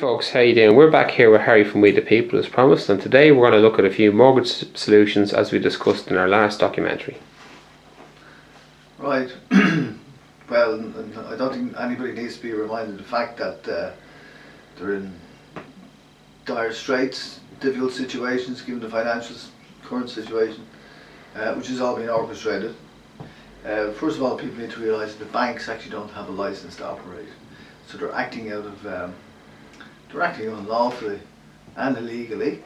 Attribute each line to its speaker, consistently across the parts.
Speaker 1: Folks, how you doing? We're back here with Harry from Wethepeople as promised, and today we're going to look at a few mortgage solutions as we discussed in our last documentary.
Speaker 2: Right. Well, I don't think anybody needs to be reminded of the fact that they're in dire straits, difficult situations given the financial current situation, which has all been orchestrated. First of all, people need to realise that the banks actually don't have a licence to operate, so they're acting unlawfully and illegally,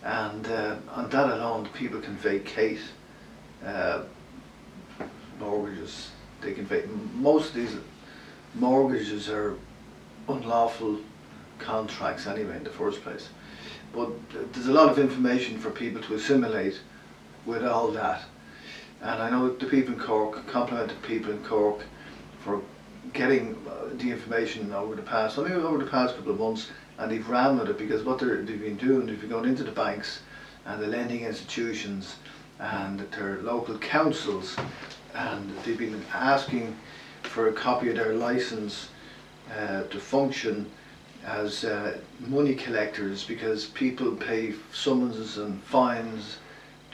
Speaker 2: and on that alone people can vacate mortgages. They can most of these mortgages are unlawful contracts anyway in the first place, but there's a lot of information for people to assimilate with all that, and I know the people in Cork compliment the people in Cork for getting the information over the past couple of months, and they've ran with it, because what they've been doing, they've been going into the banks and the lending institutions and their local councils, and they've been asking for a copy of their licence to function as money collectors, because people pay summonses and fines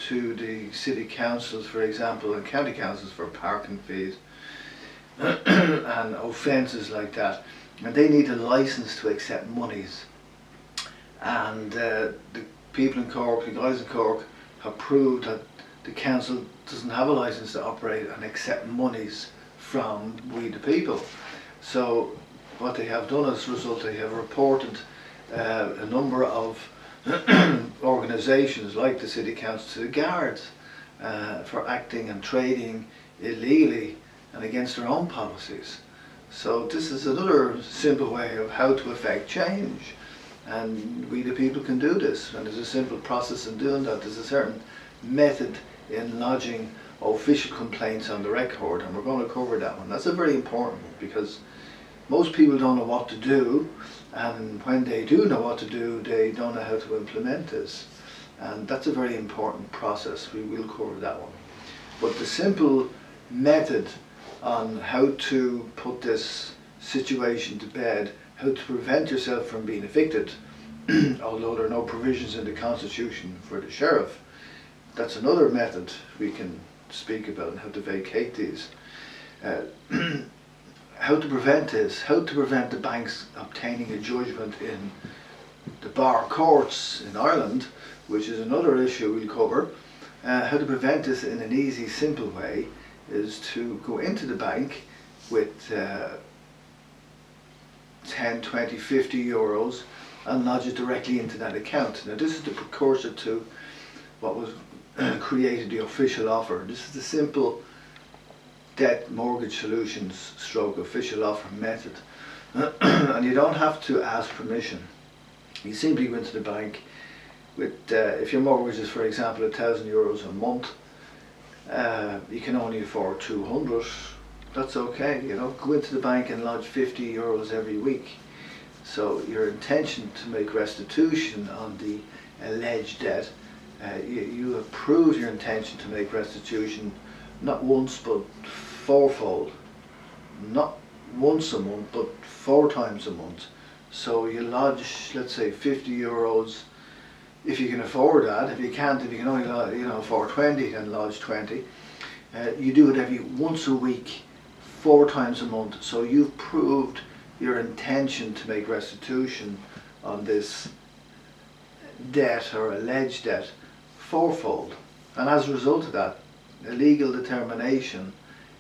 Speaker 2: to the city councils, for example, and county councils for parking fees and offences like that, and they need a licence to accept monies. And the people in Cork, the guys in Cork, have proved that the council doesn't have a licence to operate and accept monies from we the people. So what they have done as a result, they have reported a number of organisations like the City Council to the Guards for acting and trading illegally and against their own policies. So this is another simple way of how to effect change, and we the people can do this, and there's a simple process in doing that. There's a certain method in lodging official complaints on the record, and we're going to cover that one. That's a very important one, because most people don't know what to do, and when they do know what to do, they don't know how to implement this, and that's a very important process. We will cover that one. But the simple method on how to put this situation to bed, how to prevent yourself from being evicted, although there are no provisions in the Constitution for the sheriff, that's another method we can speak about, and how to vacate these. How to prevent this, how to prevent the banks obtaining a judgment in the bar courts in Ireland, which is another issue we'll cover. How to prevent this in an easy, simple way is to go into the bank with 10, 20, 50 euros and lodge it directly into that account. Now this is the precursor to what was created the official offer. This is the simple debt mortgage solutions stroke official offer method. And you don't have to ask permission. You simply go into the bank with, if your mortgage is, for example, €1,000 a month, you can only afford 200, that's okay, you know, go into the bank and lodge 50 euros every week. So your intention to make restitution on the alleged debt, you have proved your intention to make restitution not once but fourfold, not once a month but 4 times a month. So you lodge, let's say, 50 euros if you can afford that. If you can't, if you can only afford 20, then lodge 20. You do it every once a week, 4 times a month. So you've proved your intention to make restitution on this debt or alleged debt fourfold. And as a result of that, a legal determination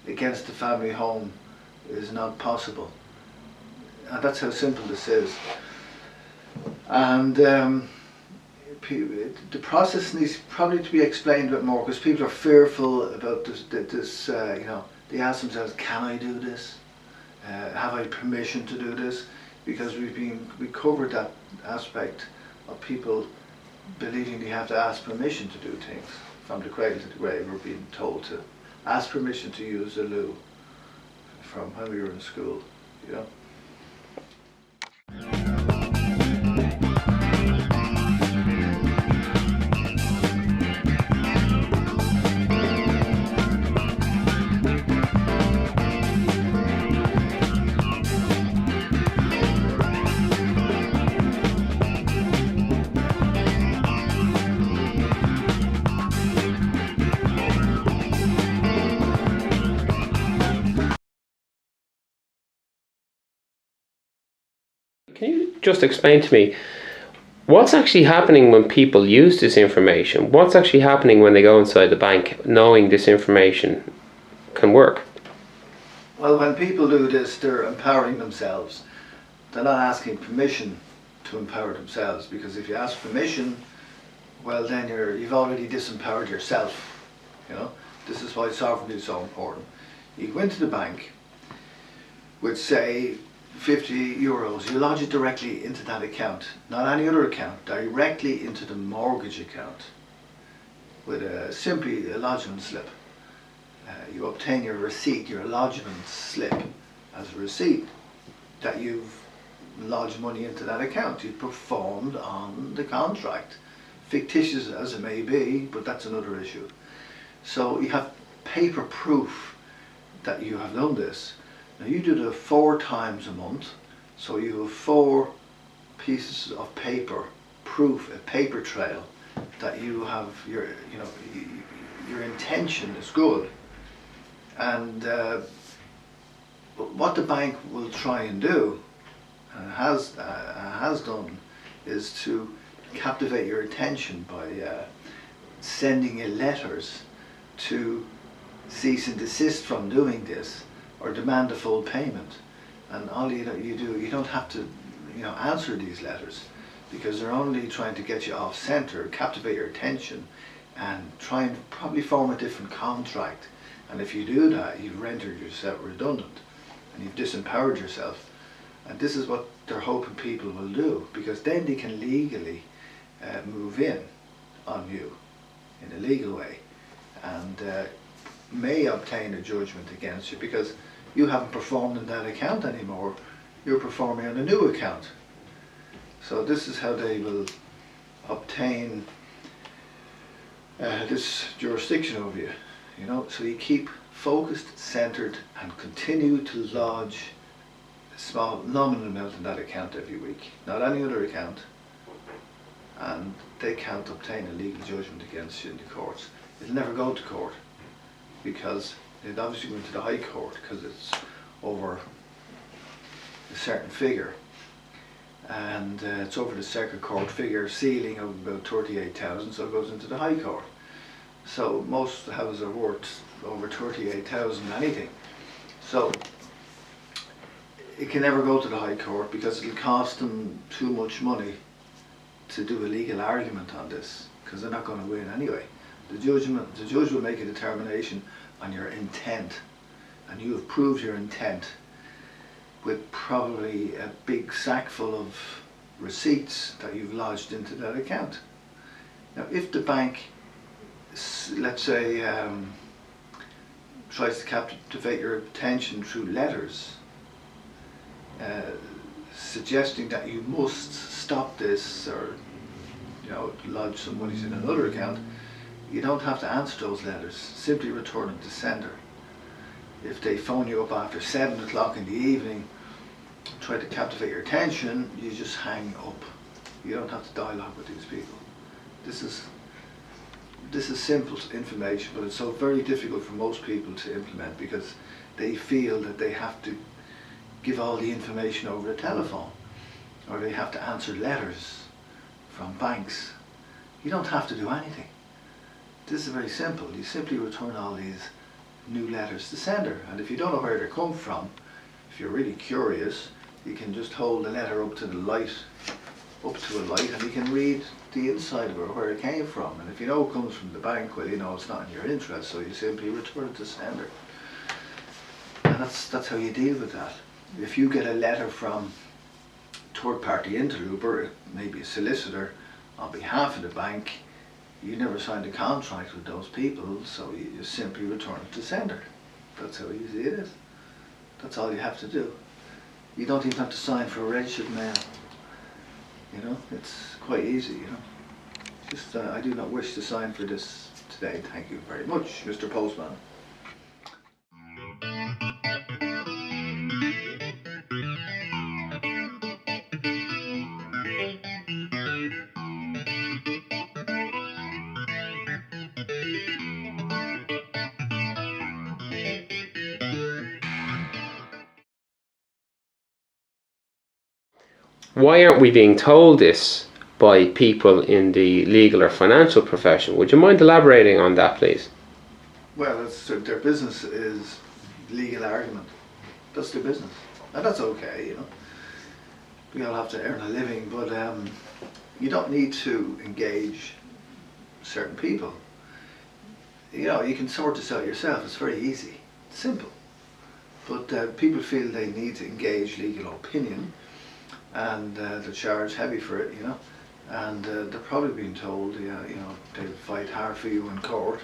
Speaker 2: against the family home is not possible. And that's how simple this is. And the process needs probably to be explained a bit more, because people are fearful about this, they ask themselves, can I do this? Have I permission to do this? Because we covered that aspect of people believing they have to ask permission to do things. From the cradle to the grave, we're being told to ask permission to use the loo from when we were in school, you know.
Speaker 1: just explain to me what's actually happening when people use this information? What's actually happening when they go inside the bank knowing this information can work?
Speaker 2: Well, when people do this, they're empowering themselves. They're not asking permission to empower themselves, because if you ask permission, well, then you've already disempowered yourself. You know, this is why sovereignty is so important. You go into the bank with, say, €50, you lodge it directly into that account, not any other account, directly into the mortgage account with simply a lodgement slip. You obtain your receipt, your lodgement slip, as a receipt that you've lodged money into that account. You've performed on the contract, fictitious as it may be, but that's another issue. So you have paper proof that you have done this. Now you do it 4 times a month, so you have 4 pieces of paper proof, a paper trail that you have your intention is good. And what the bank will try and do, and has done, is to captivate your attention by sending you letters to cease and desist from doing this, or demand a full payment. And all you do, you don't have to answer these letters, because they're only trying to get you off center, captivate your attention, and try and probably form a different contract. And if you do that, you've rendered yourself redundant and you've disempowered yourself. And this is what they're hoping people will do, because then they can legally move in on you in a legal way, and may obtain a judgment against you because you haven't performed in that account anymore. You're performing on a new account. So this is how they will obtain this jurisdiction over you. So you keep focused, centered, and continue to lodge a small nominal amount in that account every week, not any other account, and they can't obtain a legal judgment against you in the courts. It'll never go to court, because it obviously went to the High Court because it's over a certain figure, and it's over the Circuit Court figure ceiling of about 38,000, so it goes into the High Court. So most houses are worth over 38,000 anything. So it can never go to the High Court because it'll cost them too much money to do a legal argument on this, because they're not going to win anyway. The judge will make a determination on your intent, and you have proved your intent with probably a big sack full of receipts that you've lodged into that account. Now if the bank, let's say, tries to captivate your attention through letters, suggesting that you must stop this, or lodge some monies in another account, you don't have to answer those letters. Simply return them to sender. If they phone you up after 7 o'clock in the evening, try to captivate your attention, you just hang up. You don't have to dialogue with these people. This is simple information, but it's so very difficult for most people to implement, because they feel that they have to give all the information over the telephone, or they have to answer letters from banks. You don't have to do anything. This is very simple. You simply return all these new letters to sender, and if you don't know where they come from, if you're really curious, you can just hold the letter up to a light, and you can read the inside of it, where it came from. And if you know it comes from the bank, well, it's not in your interest, so you simply return it to sender. And that's how you deal with that. If you get a letter from third-party interloper, maybe a solicitor, on behalf of the bank, you never signed a contract with those people, so you simply return it to sender. That's how easy it is. That's all you have to do. You don't even have to sign for a registered mail. It's quite easy, Just, I do not wish to sign for this today. Thank you very much, Mr. Postman.
Speaker 1: Why aren't we being told this by people in the legal or financial profession? Would you mind elaborating on that, please?
Speaker 2: Well, their business is legal argument. That's their business, and that's okay, you know. We all have to earn a living, but you don't need to engage certain people. You know, you can sort this out yourself. It's very easy, it's simple. But people feel they need to engage legal opinion, and they're charged heavy for it, you know. And they're probably being told, yeah, you know, they'll fight hard for you in court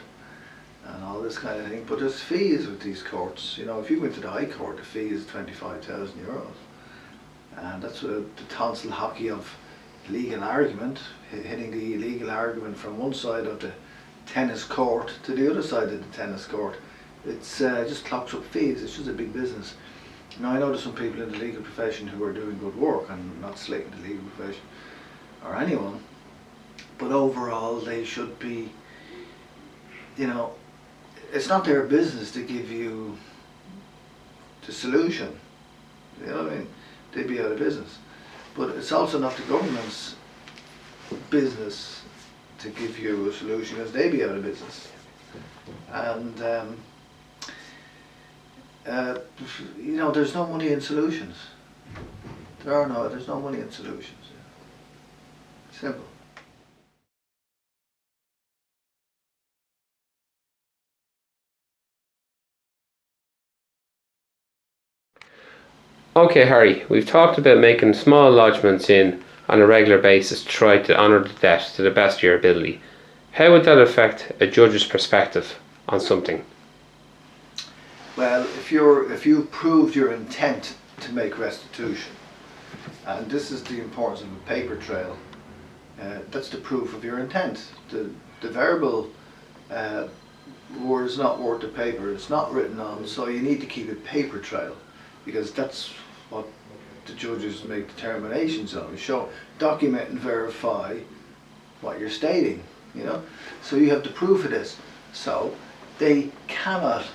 Speaker 2: and all this kind of thing. But there's fees with these courts. You know, if you went to the High Court, the fee is €25,000. And that's the tonsil hockey of legal argument, hitting the legal argument from one side of the tennis court to the other side of the tennis court. It's just clocks up fees. It's just a big business. Now, I know there's some people in the legal profession who are doing good work. I'm not slating the legal profession or anyone, but overall they should be, you know, it's not their business to give you the solution. You know what I mean? They'd be out of business. But it's also not the government's business to give you a solution, because they'd be out of business. And you know, there's no money in solutions. There's no money in solutions. Simple.
Speaker 1: Okay, Harry, we've talked about making small lodgements in on a regular basis to try to honour the debt to the best of your ability. How would that affect a judge's perspective on something?
Speaker 2: Well, if you've proved your intent to make restitution, and this is the importance of a paper trail, that's the proof of your intent. The verbal word is not worth the paper, it's not written on, so you need to keep a paper trail, because that's what the judges make determinations on. Show, document and verify what you're stating, you know. So you have the proof of this. So they cannot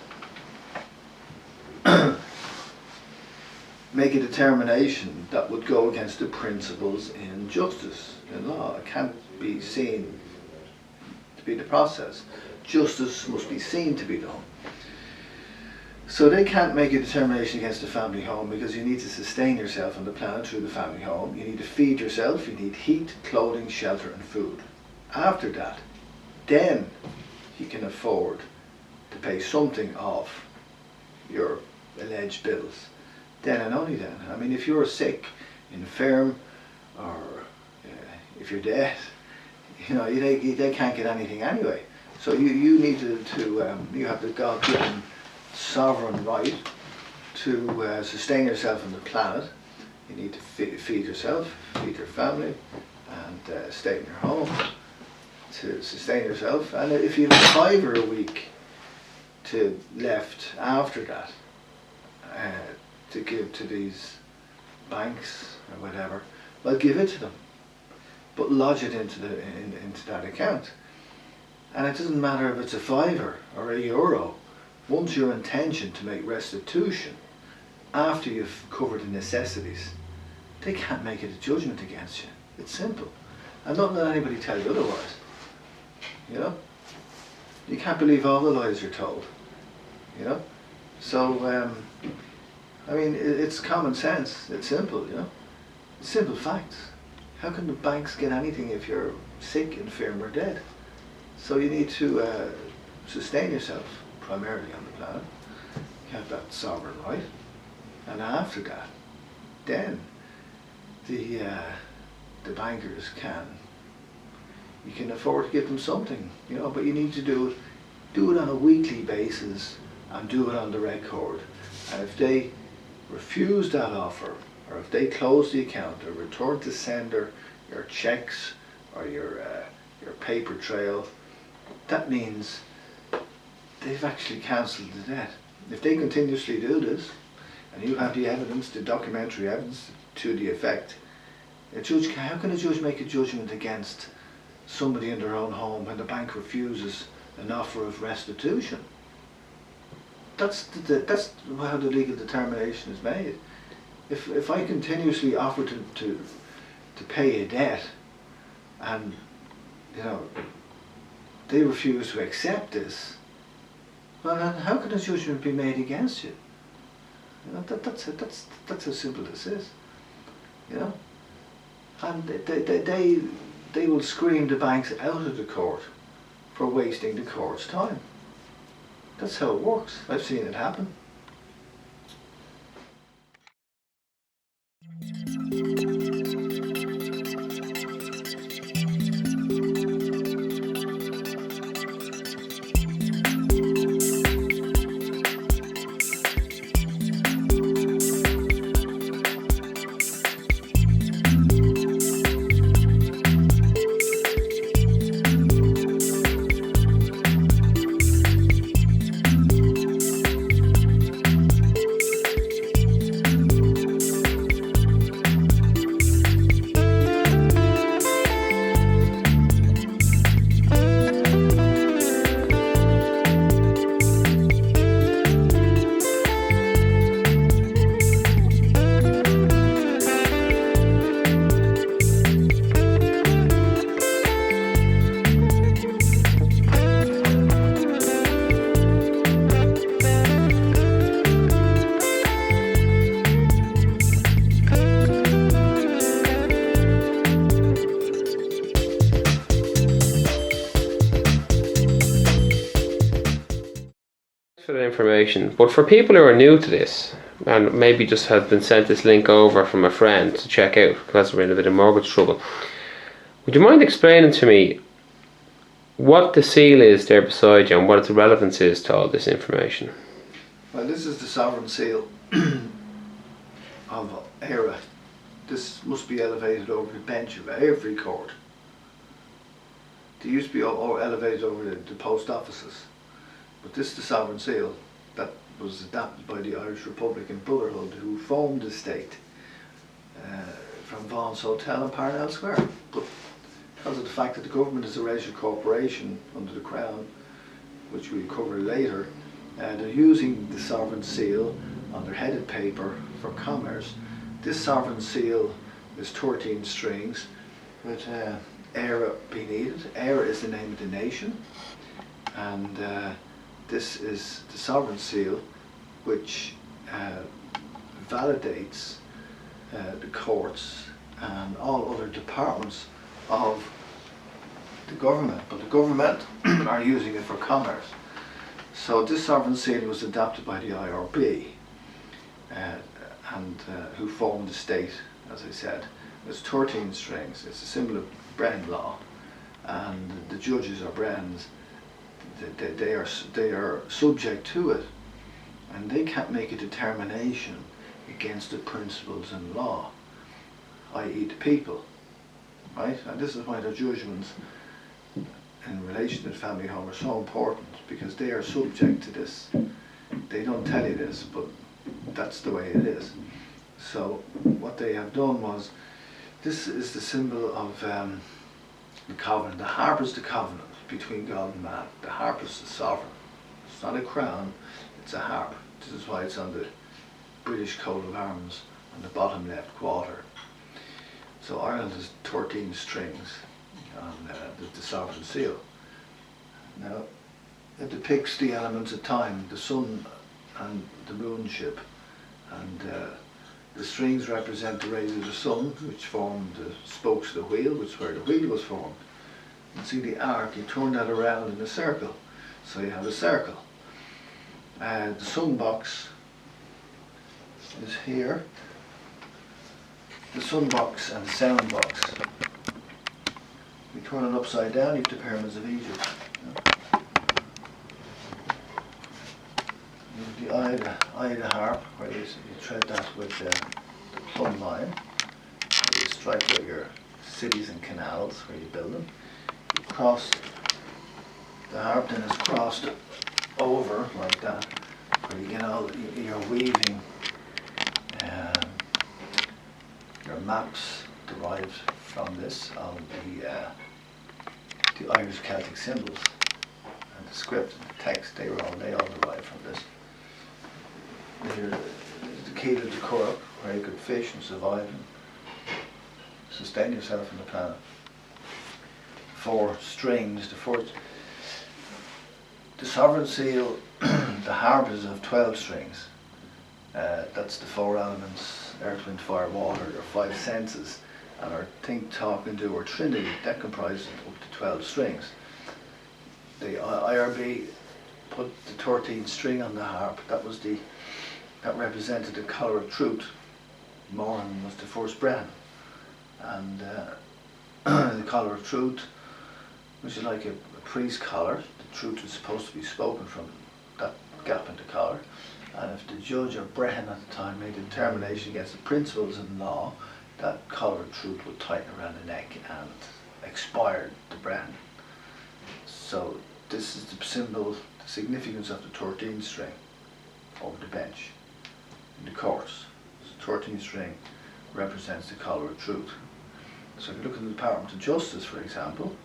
Speaker 2: make a determination that would go against the principles in justice, in law. It can't be seen to be the process. Justice must be seen to be done. So they can't make a determination against the family home, because you need to sustain yourself on the planet through the family home. You need to feed yourself, you need heat, clothing, shelter and food. After that, then you can afford to pay something off your alleged bills. Then and only then. I mean, if you're sick, infirm, or if you're dead, you know, they can't get anything anyway. So you need you have the God-given sovereign right to sustain yourself on the planet. You need to feed yourself, feed your family, and stay in your home to sustain yourself. And if you have £5 a week to left after that to give to these banks or whatever, well, give it to them, but lodge it into that account. And it doesn't matter if it's a £5 or €1. Once your intention to make restitution, after you've covered the necessities, they can't make it a judgment against you. It's simple. And don't let anybody tell you otherwise. You know? You can't believe all the lies you're told. You know? So, I mean, it's common sense. It's simple, you know? It's simple facts. How can the banks get anything if you're sick, infirm or dead? So you need to sustain yourself primarily on the planet. You have that sovereign right. And after that, then the bankers you can afford to give them something, you know, but you need to do it on a weekly basis and do it on the record. And if they refuse that offer, or if they close the account or return to sender your checks or your paper trail, that means they've actually cancelled the debt. If they continuously do this, and you have the evidence, the documentary evidence to the effect, how can a judge make a judgment against somebody in their own home when the bank refuses an offer of restitution? That's how the legal determination is made. If I continuously offer to to pay a debt, and you know they refuse to accept this, well then how can a judgment be made against you? You know, that's how simple this is. You know, and they will scream the banks out of the court for wasting the court's time. That's how it works. I've seen it happen.
Speaker 1: For the information, but for people who are new to this and maybe just have been sent this link over from a friend to check out because we're in a bit of mortgage trouble, would you mind explaining to me what the seal is there beside you and what its relevance is to all this information?
Speaker 2: Well, this is the sovereign seal of ERA. This must be elevated over the bench of every court. They used to be all elevated over the post offices. But this is the sovereign seal that was adopted by the Irish Republican Brotherhood, who formed the state from Vaughan's Hotel in Parnell Square. But because of the fact that the government is a registered corporation under the Crown, which we'll cover later, they're using the sovereign seal on their headed paper for commerce. This sovereign seal is 13 strings with ERA beneath it. ERA is the name of the nation, and this is the sovereign seal which validates the courts and all other departments of the government, but the government are using it for commerce. So this sovereign seal was adopted by the IRB and who formed the state, as I said. There's 13 strings. It's a symbol of Bren law, and the judges are Brens. They are subject to it, and they can't make a determination against the principles in law, i.e. the people, right? And this is why their judgments in relation to the family home are so important, because they are subject to this. They don't tell you this, but that's the way it is. So what they have done was, this is the symbol of the covenant. The harp is the covenant between God and man. The harp is the sovereign. It's not a crown, it's a harp. This is why it's on the British coat of arms on the bottom left quarter. So Ireland has 13 strings on the sovereign seal. Now, it depicts the elements of time, the sun and the moonship, and the strings represent the rays of the sun, which form the spokes of the wheel, which is where the wheel was formed. You see the arc, you turn that around in a circle, so you have a circle. The sun box is here. The sun box and the sound box. We turn it upside down, you have the pyramids of Egypt. You have the eye of the harp, where you tread that with the plumb line. Where you strike out your cities and canals where you build them. You cross the harp, then it's crossed over like that, where you get all your weaving. Your maps derived from this of the Irish Celtic symbols, and the script and the text, they all derived from this. Here's the key to the Curragh, where you could fish and survive and sustain yourself on the planet. 4 strings. The sovereign seal, the harp is of 12 strings. That's the 4 elements: earth, wind, fire, water, or 5 senses. And our think, talk and do, or trinity, that comprises up to 12 strings. The IRB put the 13th string on the harp. That represented the colour of truth. Moran was the first brand. And the colour of truth, which is like a priest's collar. The truth is supposed to be spoken from that gap in the collar. And if the judge or Brehon at the time made a determination against the principles in law, that collar of truth would tighten around the neck and expired the Brehon. So this is the symbol, the significance of the 13th string over the bench in the courts. The 13th string represents the collar of truth. So if you look at the Department of Justice, for example,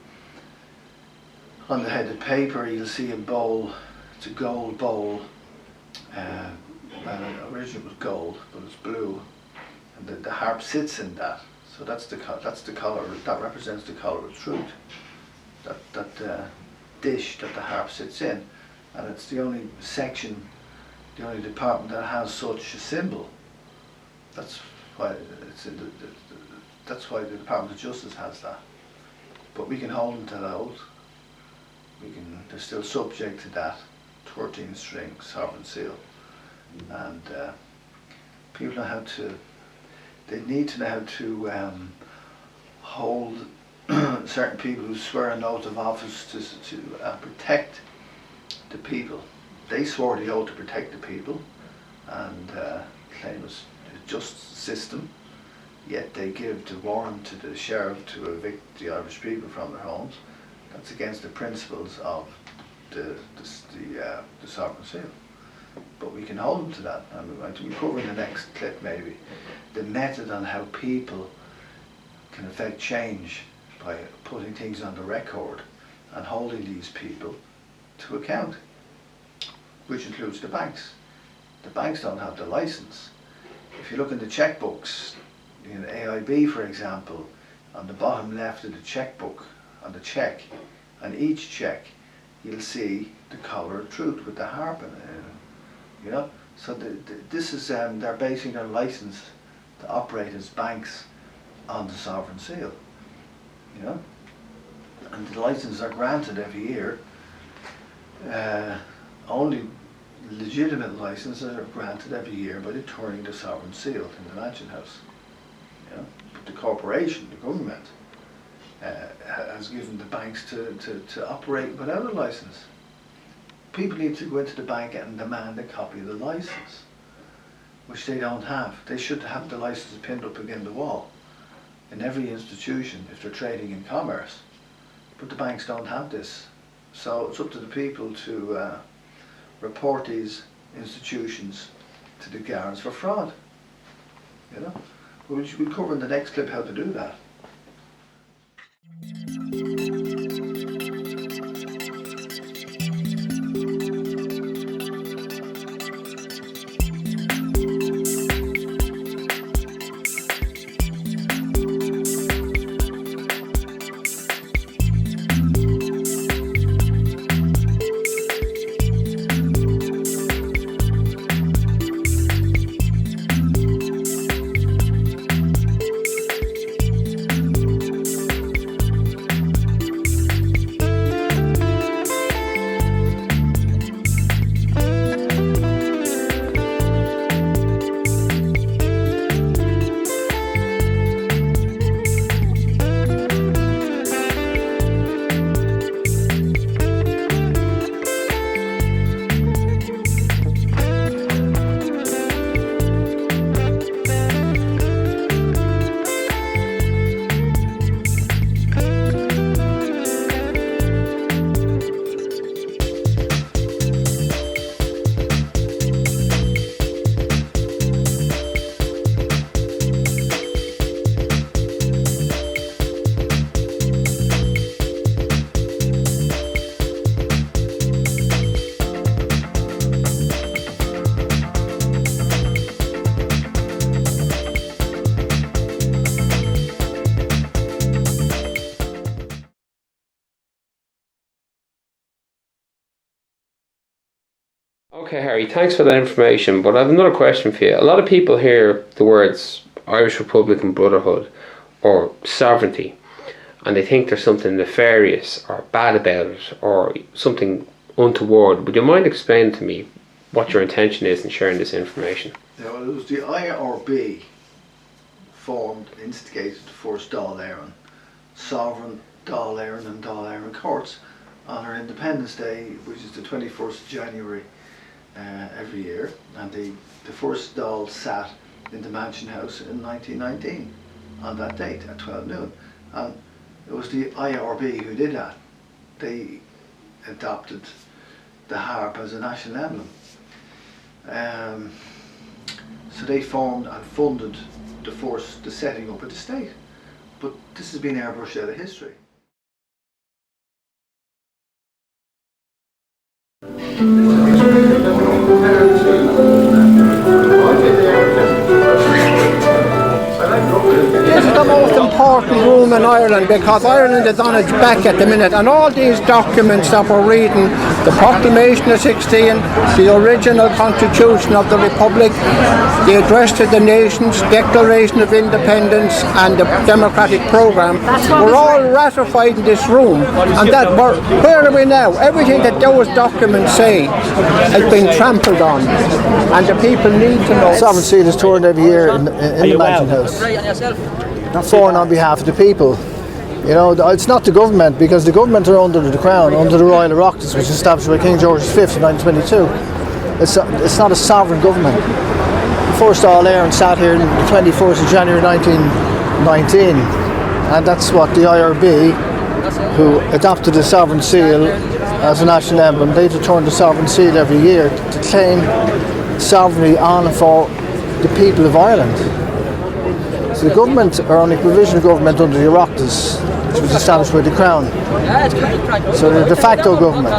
Speaker 2: on the headed paper you'll see a bowl. It's a gold bowl. And originally it was gold, but it's blue, and the harp sits in that. So that's the color. That represents the color of truth. That dish that the harp sits in, and it's the only section, the only department that has such a symbol. That's why it's in that's why the Department of Justice has that. But we can hold them to that oath. They're still subject to that 13 string sovereign seal, and people know how to. They need to know how to hold certain people who swear an oath of office to protect the people. They swore the oath to protect the people, and claim it's a just system. Yet they give the warrant to the sheriff to evict the Irish people from their homes. That's against the principles of the sovereign seal. But we can hold them to that, and we'll cover in the next clip maybe the method on how people can affect change by putting things on the record and holding these people to account, which includes the banks. The banks don't have the license. If you look in the checkbooks, in AIB for example, on the bottom left of the checkbook, on the check, on each check you'll see the collar of truth with the harp in it, you know. So this is they're basing their license to operate as banks on the sovereign seal, you know. And the licenses are granted every year. Only legitimate licenses are granted every year by the turning the sovereign seal in the Mansion House, you know. But the corporation, the government, has given the banks to operate without a license. People need to go into the bank and demand a copy of the license, which they don't have. They should have the license pinned up against the wall in every institution if they're trading in commerce. But the banks don't have this. So it's up to the people to report these institutions to the guards for fraud. You know, we'll cover in the next clip how to do that.
Speaker 1: Okay, Harry, thanks for that information. But I have another question for you. A lot of people hear the words Irish Republican Brotherhood or sovereignty, and they think there's something nefarious or bad about it or something untoward. Would you mind explaining to me what your intention is in sharing this information?
Speaker 2: Yeah, well, it was the IRB formed, instigated the first Dáil Éireann, sovereign Dáil Éireann and Dáil Éireann courts on our Independence Day, which is the 21st of January every year, and the first Dáil sat in the Mansion House in 1919 on that date at 12 noon. And it was the IRB who did that. They adopted the harp as a national emblem. So they formed and funded the setting up of the state. But this has been airbrushed out of history.
Speaker 3: This is the most important room in Ireland because Ireland is on its back at the minute, and all these documents that we're reading, the Proclamation of 16, the original Constitution of the Republic, the Address to the Nations, Declaration of Independence and the Democratic Programme, were all ratified in this room. And that where are we now? Everything that those documents say has been trampled on, and the people need to know.
Speaker 2: Sovereign seal is torn every year in the Mansion House. Sworn on behalf of the people. You know, it's not the government, because the government are under the Crown, under the Royal Oireachtas, which was established by King George V in 1922. It's not a sovereign government. The first Dáil Éireann sat here on the 21st of January 1919, and that's what the IRB, who adopted the sovereign seal as a national emblem, they return the sovereign seal every year to claim sovereignty on and for the people of Ireland. So the government are only provisional government under the Oireachtas, which was established by the Crown. So they're de facto government.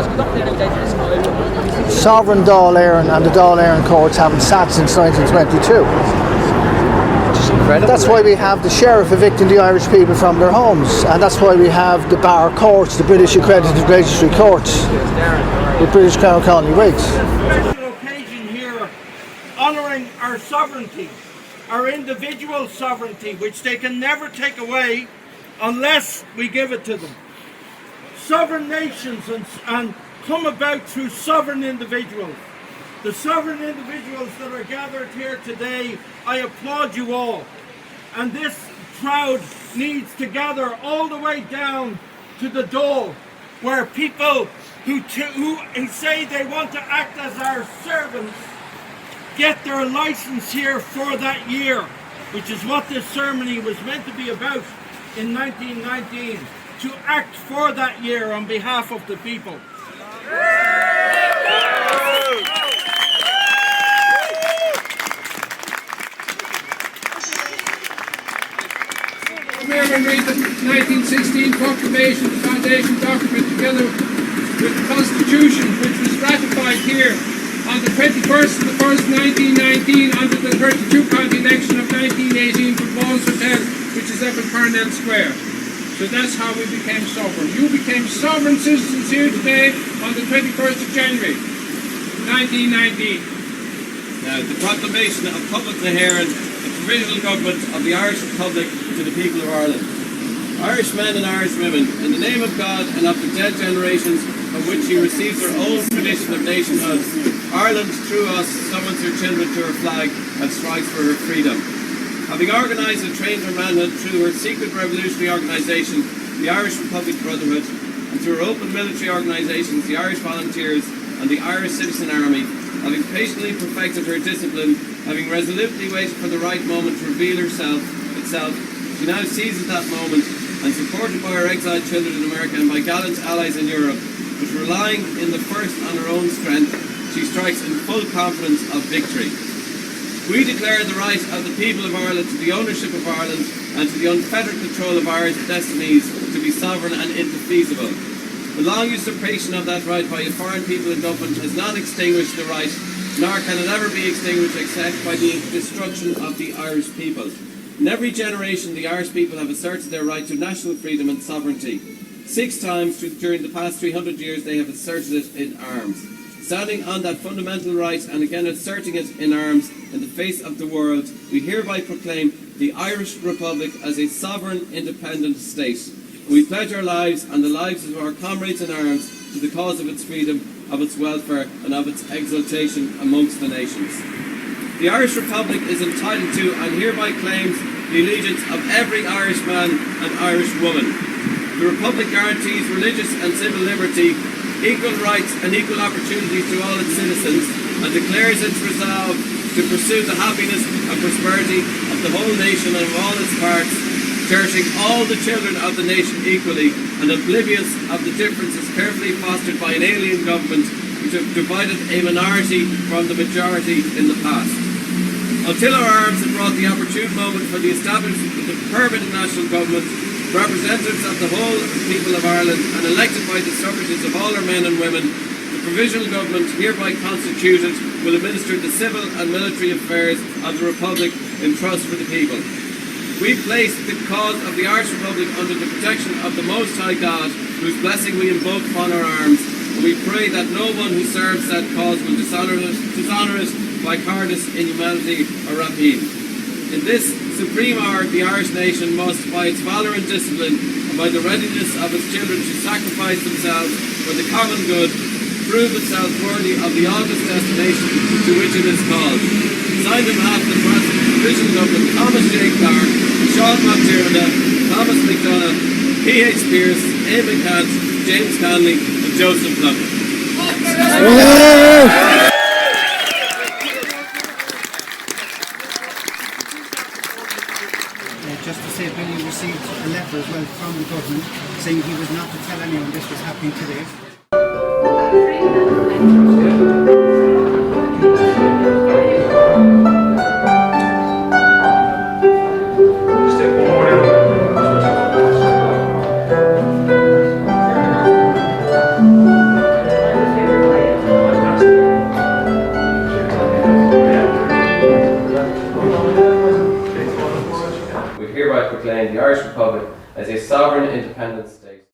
Speaker 2: Sovereign Dáil Éireann and the Dáil Éireann courts haven't sat since 1922. That's why we have the sheriff evicting the Irish people from their homes, and that's why we have the bar courts, the British accredited registry courts, with British Crown Colony wigs.
Speaker 4: Occasion here, honouring our sovereignty, our individual sovereignty, which they can never take away unless we give it to them. Sovereign nations and come about through sovereign individuals. The sovereign individuals that are gathered here today, I applaud you all. And this crowd needs to gather all the way down to the Dole, where people who say they want to act as our servants get their license here for that year, which is what this ceremony was meant to be about in 1919, to act for that year on behalf of the people.
Speaker 5: Here we read the 1916 Proclamation, the foundation document, together with the Constitution, which was ratified here on the 21st of the 1st, 1919, under the 32-county election of 1918 for Ball's Hotel, which is up in Parnell Square. So that's how we became sovereign. You became sovereign citizens here today on the 21st of January, 1919.
Speaker 6: Now, the proclamation of public adherence, the provisional government of the Irish Republic to the people of Ireland. Irish men and Irish women, in the name of God and of the dead generations of which you received their own tradition of nationhood, Ireland, through us, summons her children to her flag and strives for her freedom. Having organised and trained her manhood through her secret revolutionary organisation, the Irish Republic Brotherhood, and through her open military organisations, the Irish Volunteers and the Irish Citizen Army, having patiently perfected her discipline, having resolutely waited for the right moment to reveal itself, she now seizes that moment, and supported by her exiled children in America and by gallant allies in Europe, but relying in the first on her own strength, she strikes in full confidence of victory. We declare the right of the people of Ireland to the ownership of Ireland and to the unfettered control of Irish destinies to be sovereign and indefeasible. The long usurpation of that right by a foreign people in Dublin has not extinguished the right, nor can it ever be extinguished except by the destruction of the Irish people. In every generation, the Irish people have asserted their right to national freedom and sovereignty. 6 times during the past 300 years, they have asserted it in arms. Standing on that fundamental right and again asserting it in arms in the face of the world, we hereby proclaim the Irish Republic as a sovereign, independent state. We pledge our lives and the lives of our comrades in arms to the cause of its freedom, of its welfare and of its exaltation amongst the nations. The Irish Republic is entitled to and hereby claims the allegiance of every Irishman and Irish woman. The Republic guarantees religious and civil liberty, equal rights and equal opportunities to all its citizens, and declares its resolve to pursue the happiness and prosperity of the whole nation and of all its parts, cherishing all the children of the nation equally and oblivious of the differences carefully fostered by an alien government which have divided a minority from the majority in the past. Until our arms have brought the opportune moment for the establishment of the permanent national government, representatives of the whole people of Ireland and elected by the suffrages of all our men and women, the provisional government hereby constituted will administer the civil and military affairs of the Republic in trust for the people. We place the cause of the Irish Republic under the protection of the Most High God, whose blessing we invoke upon our arms, and we pray that no one who serves that cause will dishonour it by cowardice, inhumanity or rapine. In this supreme hour, the Irish nation must, by its valour and discipline, and by the readiness of its children to sacrifice themselves for the common good, prove itself worthy of the august destination to which it is called. Signed on behalf of the President of the Provisional Government, Thomas J. Clark, Sean McDermott, Thomas McDonough, P.H. Pearce, A. McCant, James Conley and Joseph Plunkett.
Speaker 7: Just to say, Billy received a letter as well from the government saying he was not to tell anyone this was happening today.
Speaker 6: Hereby proclaim the Irish Republic as a sovereign, independent state.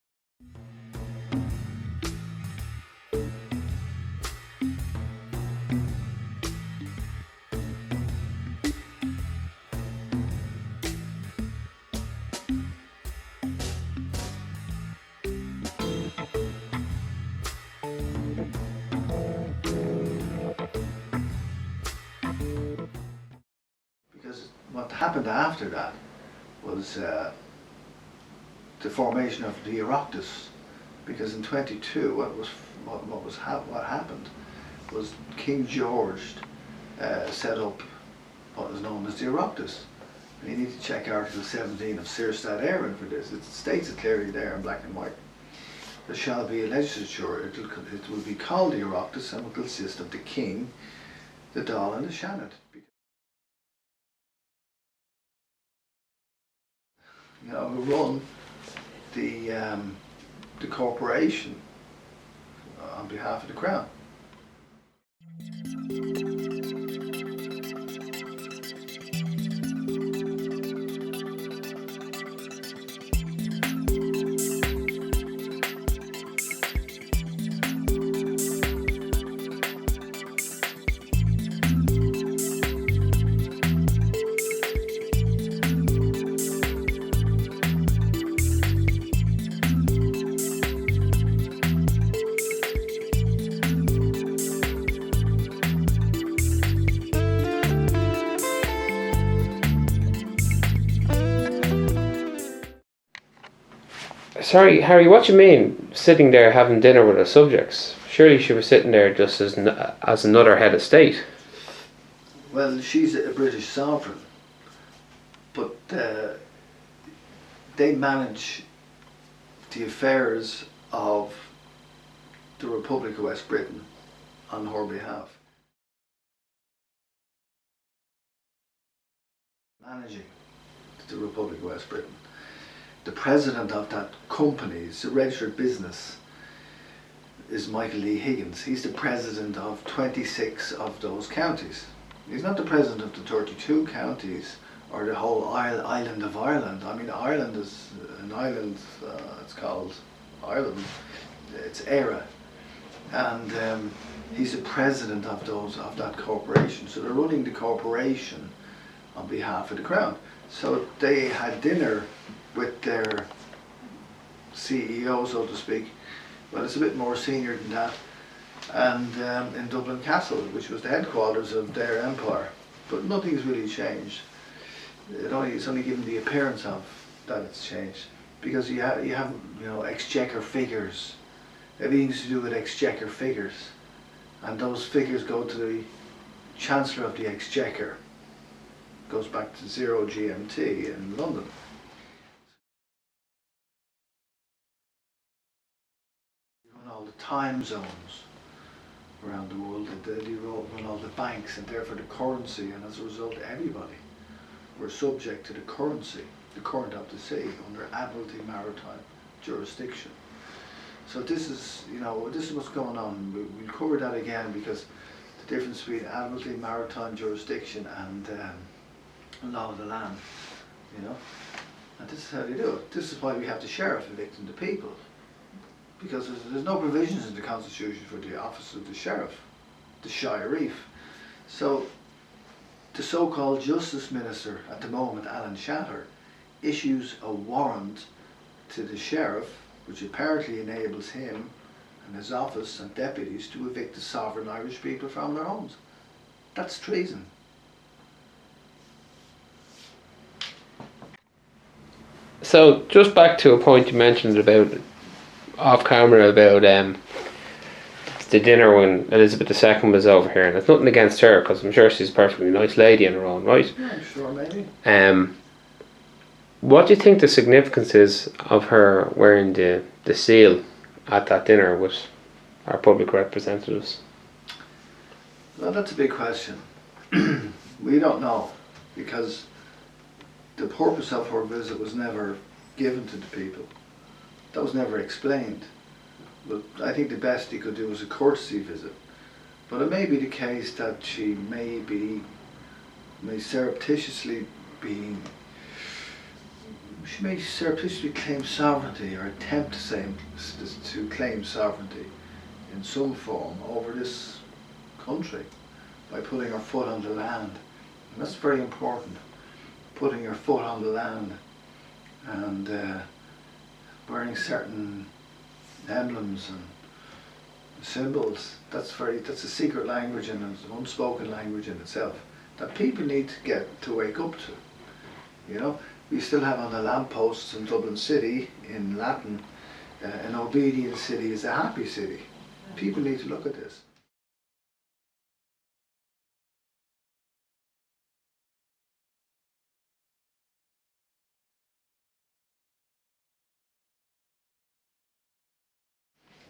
Speaker 2: Because what happened after that was the formation of the Oireachtas, because in 22 what happened was King George set up what is known as the Oireachtas. And you need to check Article 17 of Sirstat Éireann for this. It states it clearly there in black and white. There shall be a legislature, it will be called the Oireachtas and will consist of the King, the Dáil and the Seanad. You know, who run the corporation on behalf of the Crown.
Speaker 1: Sorry, Harry, what do you mean sitting there having dinner with her subjects? Surely she was sitting there just as another head of state.
Speaker 2: Well, she's a British sovereign, but they manage the affairs of the Republic of West Britain on her behalf. Managing the Republic of West Britain. The president of that company, it's a registered business, is Michael Lee Higgins. He's the president of 26 of those counties. He's not the president of the 32 counties or the whole island of Ireland. I mean, Ireland is an island, it's called Ireland, it's Éire. And He's the president of that corporation. So they're running the corporation on behalf of the crown. So they had dinner with their CEO, so to speak. Well, it's a bit more senior than that. And in Dublin Castle, which was the headquarters of their empire. But nothing's really changed. It's only given the appearance of that it's changed. Because you have exchequer figures. Everything's to do with exchequer figures. And those figures go to the Chancellor of the Exchequer. Goes back to 0 GMT in London. You run all the time zones around the world. They run all the banks and therefore the currency, and as a result everybody were subject to the currency, the current of the sea, under Admiralty Maritime jurisdiction. So this is what's going on. We'll cover that again, because the difference between Admiralty Maritime jurisdiction and law of the land, and this is how they do it. This is why we have the sheriff evicting the people, because there's no provisions in the Constitution for the office of the sheriff, the sheriff. So the so-called Justice Minister at the moment, Alan Shatter, issues a warrant to the sheriff, which apparently enables him and his office and deputies to evict the sovereign Irish people from their homes. That's treason.
Speaker 1: So just back to a point you mentioned about off camera about the dinner when Elizabeth II was over here, and it's nothing against her because I'm sure she's a perfectly nice lady in her own right.
Speaker 2: Yeah, I'm sure, maybe.
Speaker 1: What do you think the significance is of her wearing the seal at that dinner with our public representatives?
Speaker 2: Well, that's a big question. We don't know, because the purpose of her visit was never given to the people. That was never explained. But I think the best he could do was a courtesy visit. But it may be the case that she may surreptitiously claim sovereignty, or attempt to claim sovereignty in some form over this country by putting her foot on the land. And that's very important. Putting your foot on the land and wearing certain emblems and symbols. That's a secret language, and it's an unspoken language in itself that people need to wake up to. We still have on the lampposts in Dublin City in Latin, an obedient city is a happy city. People need to look at this.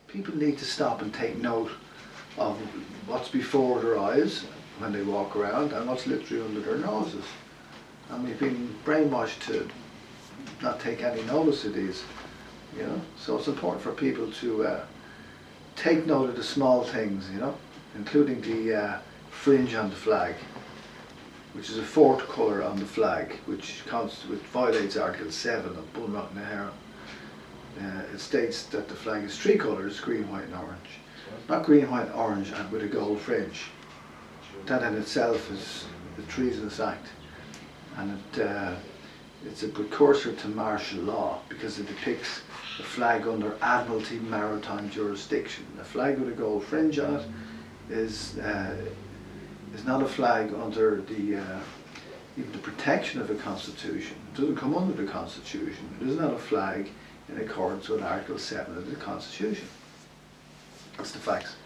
Speaker 2: People need to stop and take note of what's before their eyes when they walk around and what's literally under their noses. And we've been brainwashed to not take any notice of these, So it's important for people to take note of the small things, including the fringe on the flag, which is a fourth colour on the flag, which violates Article 7 of Bunrock na hÉireann. It states that the flag is three colours, green, white and orange. Not green, white and orange and with a gold fringe. That in itself is a treasonous act. And it's a precursor to martial law, because it depicts the flag under Admiralty Maritime jurisdiction. A flag with a gold fringe on it is not a flag under even the protection of the Constitution. It doesn't come under the Constitution. It is not a flag in accordance with Article 7 of the Constitution. That's the facts.